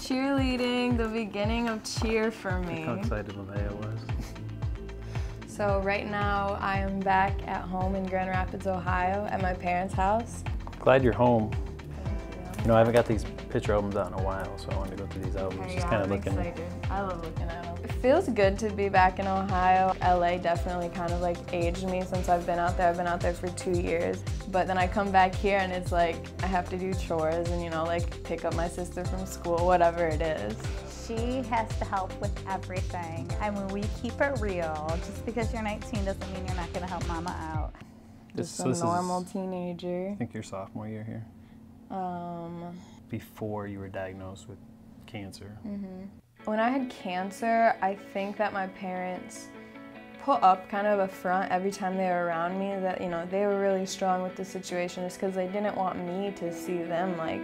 cheerleading, the beginning of cheer for me. Look how excited Leia was. So right now I am back at home in Grand Rapids, Ohio at my parents' house. Glad you're home. Thank you. You know, I haven't got these picture albums out in a while, so I wanted to go through these albums. Okay, Just kind of looking. Excited. I love looking at them. It feels good to be back in Ohio. LA definitely kind of like aged me since I've been out there. I've been out there for 2 years. But then I come back here and it's like I have to do chores and, you know, like pick up my sister from school, whatever it is. She has to help with everything. And when we keep it real, just because you're 19 doesn't mean you're not going to help Mama out. Just a normal teenager. I think your sophomore year here. Before you were diagnosed with cancer. When I had cancer, I think that my parents put up kind of a front every time they were around me that, you know, they were really strong with the situation just because they didn't want me to see them like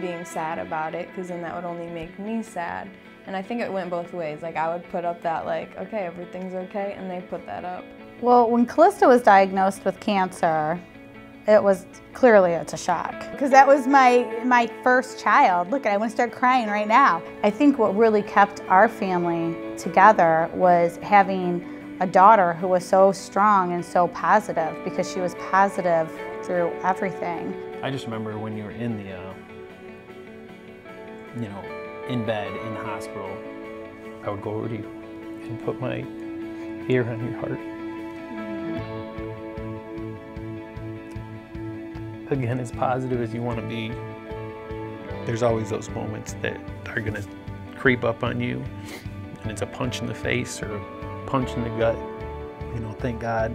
being sad about it, because then that would only make me sad. And I think it went both ways. Like I would put up that like, okay, everything's okay, and they put that up. Well, when Calysta was diagnosed with cancer, it was clearly it's a shock because that was my first child. Look, I want to start crying right now. I think what really kept our family together was having a daughter who was so strong and so positive, because she was positive through everything. I just remember when you were in the, you know, in bed, in the hospital, I would go over to you and put my ear on your heart. Again, as positive as you want to be, there's always those moments that are going to creep up on you, and it's a punch in the face or a punch in the gut. You know, thank God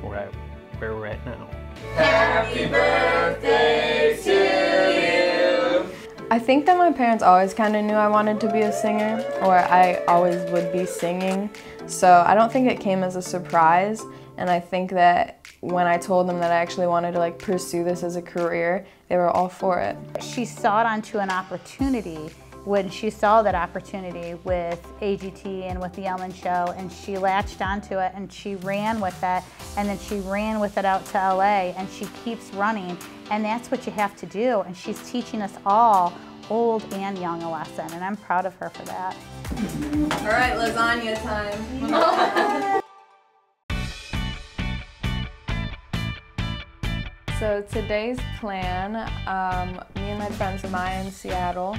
we're at where we're at now. Happy birthday to you! I think that my parents always kind of knew I wanted to be a singer, or I always would be singing, so I don't think it came as a surprise. And I think that when I told them that I actually wanted to like pursue this as a career, they were all for it. She sought onto an opportunity when she saw that opportunity with AGT and with the Ellen Show, and she latched onto it and she ran with it, and then she ran with it out to LA, and she keeps running, and that's what you have to do. And she's teaching us all, old and young, a lesson, and I'm proud of her for that. All right, lasagna time. So today's plan, me and my friends Maya in Seattle,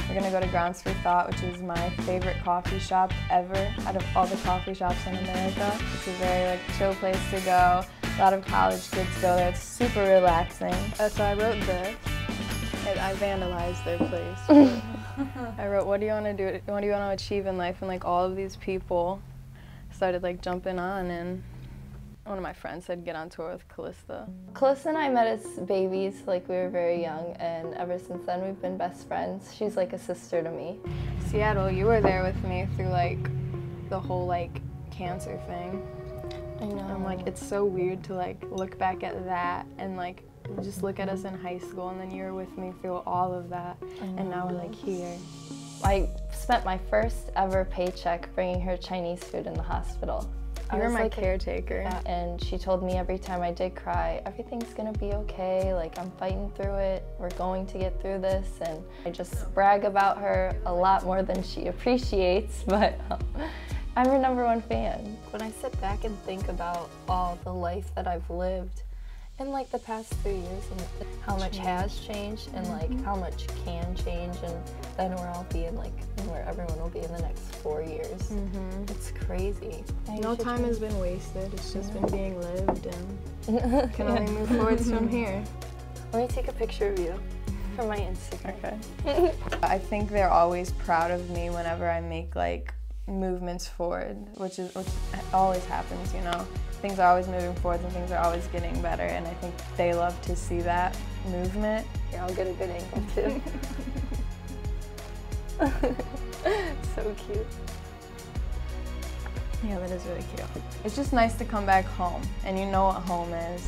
we're gonna go to Grounds for Thought, which is my favorite coffee shop ever out of all the coffee shops in America. It's a very like chill place to go. A lot of college kids go there. It's super relaxing. So I wrote this, and I vandalized their place. I wrote, what do you want to do? What do you want to achieve in life? And like all of these people started like jumping on, and one of my friends said get on tour with Calysta. Calysta and I met as babies, like we were very young, and ever since then we've been best friends. She's like a sister to me. Seattle, you were there with me through like the whole like cancer thing. I know. I'm like, it's so weird to like look back at that and like just look at us in high school, and then you were with me through all of that, and now we're like here. I spent my first ever paycheck bringing her Chinese food in the hospital. You were my caretaker. And she told me every time I did cry, everything's gonna be okay, like I'm fighting through it, we're going to get through this, and I just brag about her a lot more than she appreciates, but I'm her #1 fan. When I sit back and think about all the life that I've lived in like the past 3 years, and how much has changed, and like how much can change, and then where I'll be in like where everyone will be in the next 4 years. It's crazy. No time has been wasted. It's just been being lived, and can only move forwards from here. Let me take a picture of you for my Instagram. Okay. I think they're always proud of me whenever I make like movements forward, which always happens, you know. Things are always moving forward and things are always getting better, and I think they love to see that movement. Here, I'll get a good angle too. So cute. Yeah, that is really cute. It's just nice to come back home, and you know what home is.